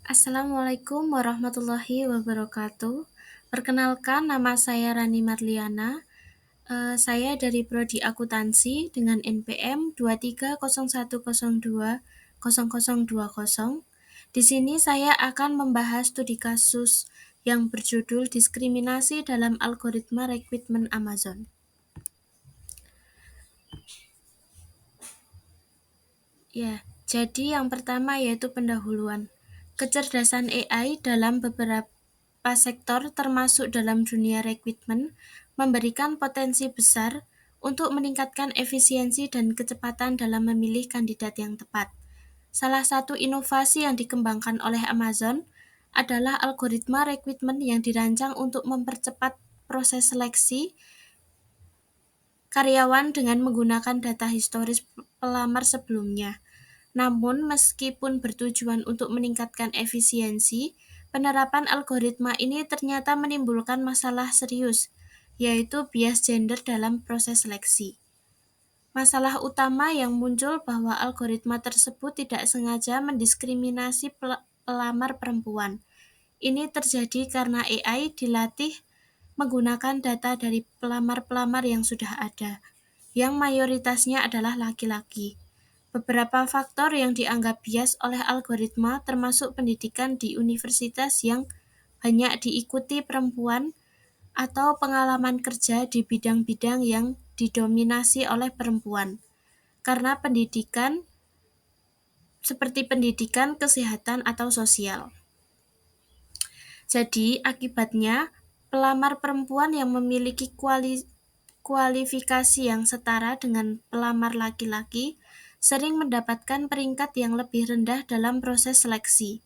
Assalamualaikum warahmatullahi wabarakatuh. Perkenalkan, nama saya Rani Marliana. Saya dari Prodi Akuntansi dengan NPM 2301020020. Di sini saya akan membahas studi kasus yang berjudul Diskriminasi dalam Algoritma Rekrutmen Amazon. Ya, jadi yang pertama yaitu pendahuluan. Kecerdasan AI dalam beberapa sektor termasuk dalam dunia rekrutmen memberikan potensi besar untuk meningkatkan efisiensi dan kecepatan dalam memilih kandidat yang tepat. Salah satu inovasi yang dikembangkan oleh Amazon adalah algoritma rekrutmen yang dirancang untuk mempercepat proses seleksi karyawan dengan menggunakan data historis pelamar sebelumnya. Namun, meskipun bertujuan untuk meningkatkan efisiensi, penerapan algoritma ini ternyata menimbulkan masalah serius, yaitu bias gender dalam proses seleksi. Masalah utama yang muncul bahwa algoritma tersebut tidak sengaja mendiskriminasi pelamar perempuan. Ini terjadi karena AI dilatih menggunakan data dari pelamar-pelamar yang sudah ada, yang mayoritasnya adalah laki-laki. Beberapa faktor yang dianggap bias oleh algoritma termasuk pendidikan di universitas yang banyak diikuti perempuan atau pengalaman kerja di bidang-bidang yang didominasi oleh perempuan. Karena pendidikan seperti pendidikan, kesehatan, atau sosial. Jadi, akibatnya pelamar perempuan yang memiliki kualifikasi yang setara dengan pelamar laki-laki sering mendapatkan peringkat yang lebih rendah dalam proses seleksi.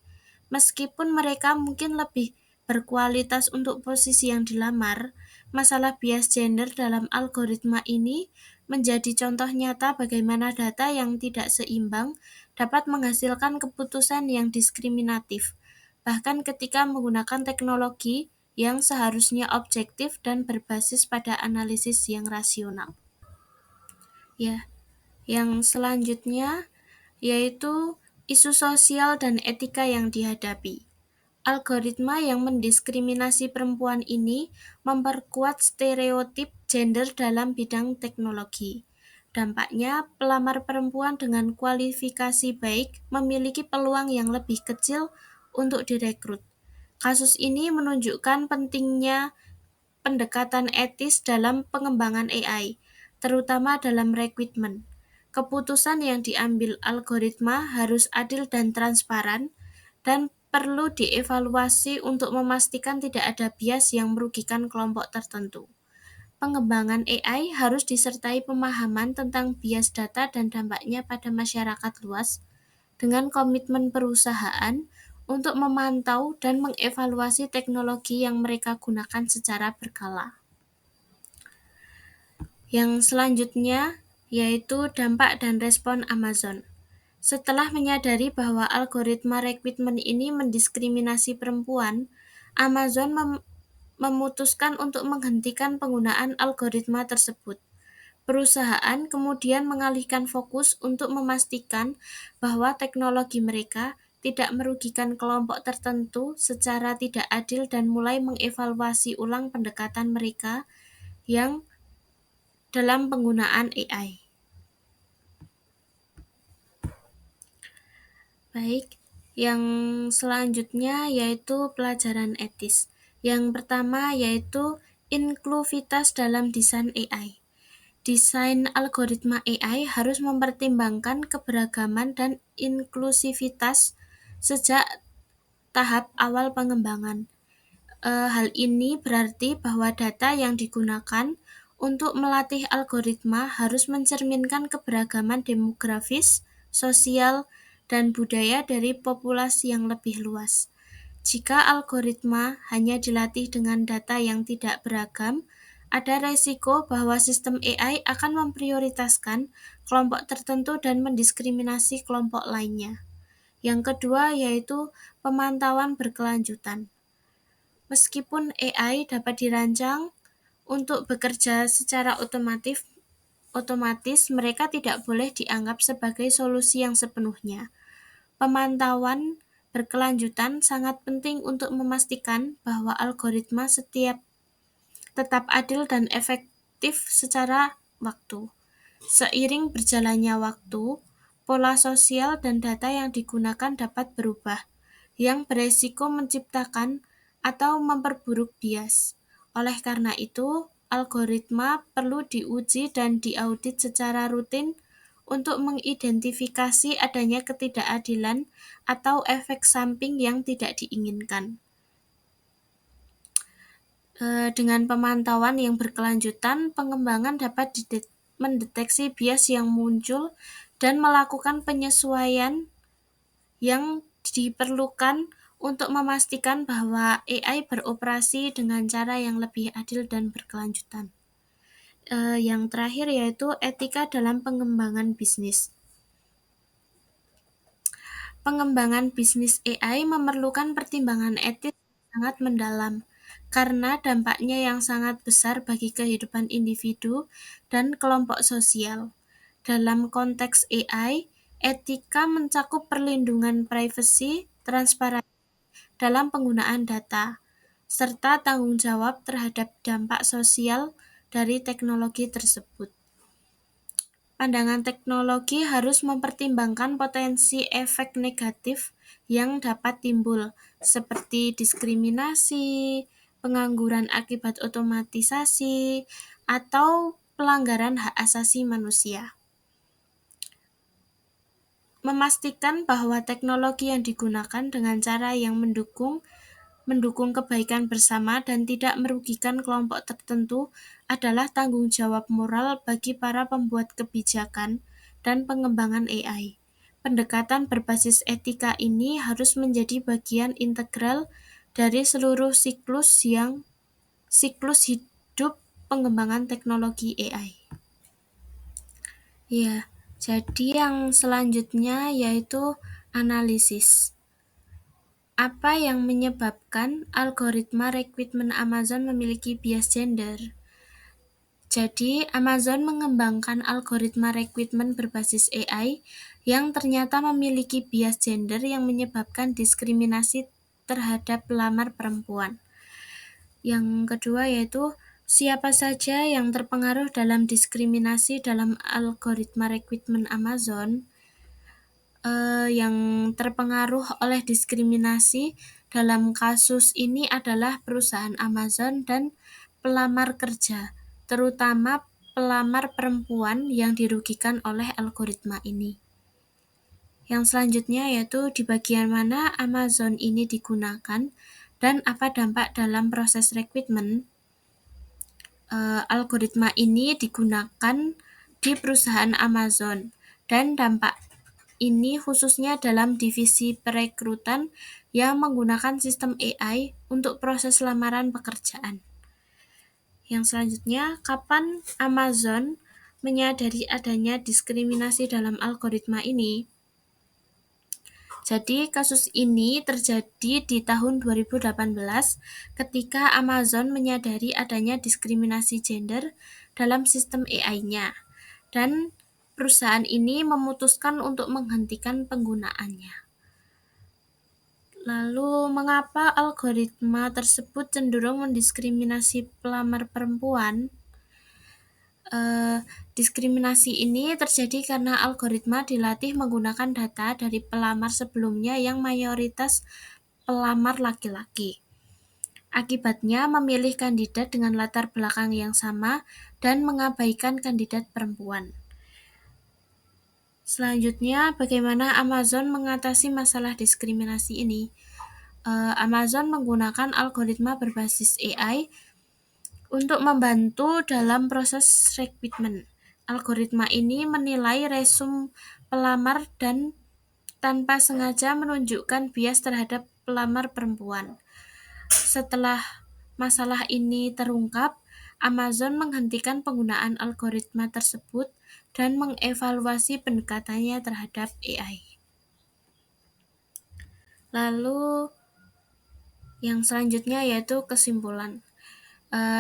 Meskipun mereka mungkin lebih berkualitas untuk posisi yang dilamar, masalah bias gender dalam algoritma ini menjadi contoh nyata bagaimana data yang tidak seimbang dapat menghasilkan keputusan yang diskriminatif, bahkan ketika menggunakan teknologi yang seharusnya objektif dan berbasis pada analisis yang rasional. Ya, yang selanjutnya yaitu isu sosial dan etika yang dihadapi. Algoritma yang mendiskriminasi perempuan ini memperkuat stereotip gender dalam bidang teknologi. Dampaknya, pelamar perempuan dengan kualifikasi baik memiliki peluang yang lebih kecil untuk direkrut. Kasus ini menunjukkan pentingnya pendekatan etis dalam pengembangan AI, terutama dalam rekrutmen. Keputusan yang diambil algoritma harus adil dan transparan, dan perlu dievaluasi untuk memastikan tidak ada bias yang merugikan kelompok tertentu. Pengembangan AI harus disertai pemahaman tentang bias data dan dampaknya pada masyarakat luas, dengan komitmen perusahaan untuk memantau dan mengevaluasi teknologi yang mereka gunakan secara berkala. Yang selanjutnya yaitu dampak dan respon Amazon. Setelah menyadari bahwa algoritma rekrutmen ini mendiskriminasi perempuan, Amazon memutuskan untuk menghentikan penggunaan algoritma tersebut. Perusahaan kemudian mengalihkan fokus untuk memastikan bahwa teknologi mereka tidak merugikan kelompok tertentu secara tidak adil dan mulai mengevaluasi ulang pendekatan mereka yang dalam penggunaan AI. Baik, yang selanjutnya yaitu pelajaran etis. Yang pertama yaitu inklusivitas dalam desain AI. Desain algoritma AI harus mempertimbangkan keberagaman dan inklusivitas sejak tahap awal pengembangan. Hal ini berarti bahwa data yang digunakan untuk melatih algoritma harus mencerminkan keberagaman demografis, sosial, dan budaya dari populasi yang lebih luas. Jika algoritma hanya dilatih dengan data yang tidak beragam, ada resiko bahwa sistem AI akan memprioritaskan kelompok tertentu dan mendiskriminasi kelompok lainnya. Yang kedua yaitu pemantauan berkelanjutan. Meskipun AI dapat dirancang untuk bekerja secara otomatis, mereka tidak boleh dianggap sebagai solusi yang sepenuhnya. Pemantauan berkelanjutan sangat penting untuk memastikan bahwa algoritma tetap adil dan efektif secara waktu. Seiring berjalannya waktu, pola sosial dan data yang digunakan dapat berubah, yang beresiko menciptakan atau memperburuk bias. Oleh karena itu, algoritma perlu diuji dan diaudit secara rutin untuk mengidentifikasi adanya ketidakadilan atau efek samping yang tidak diinginkan. Dengan pemantauan yang berkelanjutan, pengembangan dapat mendeteksi bias yang muncul dan melakukan penyesuaian yang diperlukan untuk memastikan bahwa AI beroperasi dengan cara yang lebih adil dan berkelanjutan. Yang terakhir yaitu etika dalam pengembangan bisnis. Pengembangan bisnis AI memerlukan pertimbangan etis yang sangat mendalam, karena dampaknya yang sangat besar bagi kehidupan individu dan kelompok sosial. Dalam konteks AI, etika mencakup perlindungan privasi, transparansi dalam penggunaan data, serta tanggung jawab terhadap dampak sosial dari teknologi tersebut. Pandangan teknologi harus mempertimbangkan potensi efek negatif yang dapat timbul, seperti diskriminasi, pengangguran akibat otomatisasi, atau pelanggaran hak asasi manusia. Memastikan bahwa teknologi yang digunakan dengan cara yang mendukung kebaikan bersama dan tidak merugikan kelompok tertentu adalah tanggung jawab moral bagi para pembuat kebijakan dan pengembangan AI. Pendekatan berbasis etika ini harus menjadi bagian integral dari seluruh siklus hidup pengembangan teknologi AI. Ya, jadi yang selanjutnya yaitu analisis. Apa yang menyebabkan algoritma rekrutmen Amazon memiliki bias gender? Jadi, Amazon mengembangkan algoritma rekrutmen berbasis AI yang ternyata memiliki bias gender yang menyebabkan diskriminasi terhadap pelamar perempuan. Yang kedua yaitu siapa saja yang terpengaruh dalam diskriminasi dalam algoritma rekrutmen Amazon. Yang terpengaruh oleh diskriminasi dalam kasus ini adalah perusahaan Amazon dan pelamar kerja, terutama pelamar perempuan yang dirugikan oleh algoritma ini. Yang selanjutnya yaitu di bagian mana Amazon ini digunakan dan apa dampak dalam proses rekrutmen. Algoritma ini digunakan di perusahaan Amazon dan dampak ini khususnya dalam divisi perekrutan yang menggunakan sistem AI untuk proses lamaran pekerjaan. Yang selanjutnya, kapan Amazon menyadari adanya diskriminasi dalam algoritma ini? Jadi, kasus ini terjadi di tahun 2018 ketika Amazon menyadari adanya diskriminasi gender dalam sistem AI-nya. Dan perusahaan ini memutuskan untuk menghentikan penggunaannya. Lalu, mengapa algoritma tersebut cenderung mendiskriminasi pelamar perempuan? Diskriminasi ini terjadi karena algoritma dilatih menggunakan data dari pelamar sebelumnya yang mayoritas pelamar laki-laki. Akibatnya, memilih kandidat dengan latar belakang yang sama dan mengabaikan kandidat perempuan. Selanjutnya, bagaimana Amazon mengatasi masalah diskriminasi ini? Amazon menggunakan algoritma berbasis AI untuk membantu dalam proses rekrutmen. Algoritma ini menilai resume pelamar dan tanpa sengaja menunjukkan bias terhadap pelamar perempuan. Setelah masalah ini terungkap, Amazon menghentikan penggunaan algoritma tersebut dan mengevaluasi pendekatannya terhadap AI. Lalu, yang selanjutnya yaitu kesimpulan.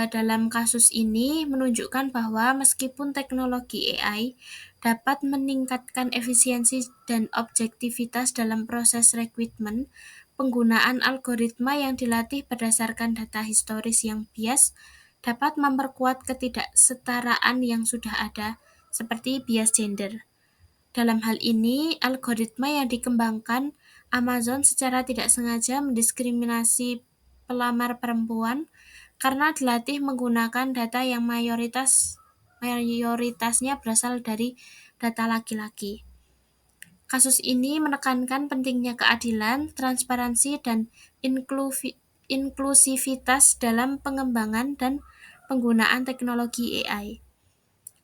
Dalam kasus ini menunjukkan bahwa meskipun teknologi AI dapat meningkatkan efisiensi dan objektivitas dalam proses rekrutmen, penggunaan algoritma yang dilatih berdasarkan data historis yang bias dapat memperkuat ketidaksetaraan yang sudah ada, seperti bias gender. Dalam hal ini, algoritma yang dikembangkan Amazon secara tidak sengaja mendiskriminasi pelamar perempuan karena dilatih menggunakan data yang mayoritasnya berasal dari data laki-laki. Kasus ini menekankan pentingnya keadilan, transparansi, dan inklusivitas dalam pengembangan dan penggunaan teknologi AI.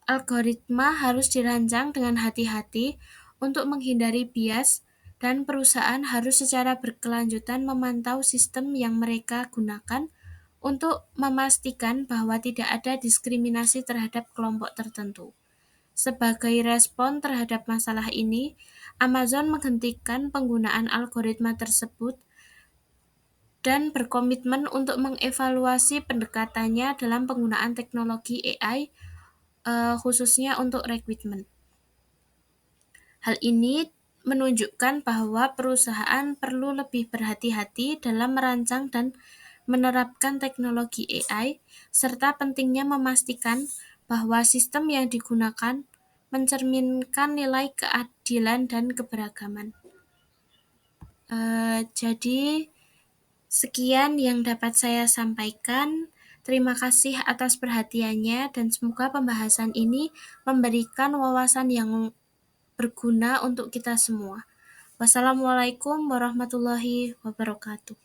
Algoritma harus dirancang dengan hati-hati untuk menghindari bias, dan perusahaan harus secara berkelanjutan memantau sistem yang mereka gunakan untuk memastikan bahwa tidak ada diskriminasi terhadap kelompok tertentu. Sebagai respon terhadap masalah ini, Amazon menghentikan penggunaan algoritma tersebut dan berkomitmen untuk mengevaluasi pendekatannya dalam penggunaan teknologi AI, khususnya untuk rekrutmen. Hal ini menunjukkan bahwa perusahaan perlu lebih berhati-hati dalam merancang dan menerapkan teknologi AI, serta pentingnya memastikan bahwa sistem yang digunakan mencerminkan nilai keadilan dan keberagaman. Jadi, sekian yang dapat saya sampaikan. Terima kasih atas perhatiannya, dan semoga pembahasan ini memberikan wawasan yang berguna untuk kita semua. Wassalamualaikum warahmatullahi wabarakatuh.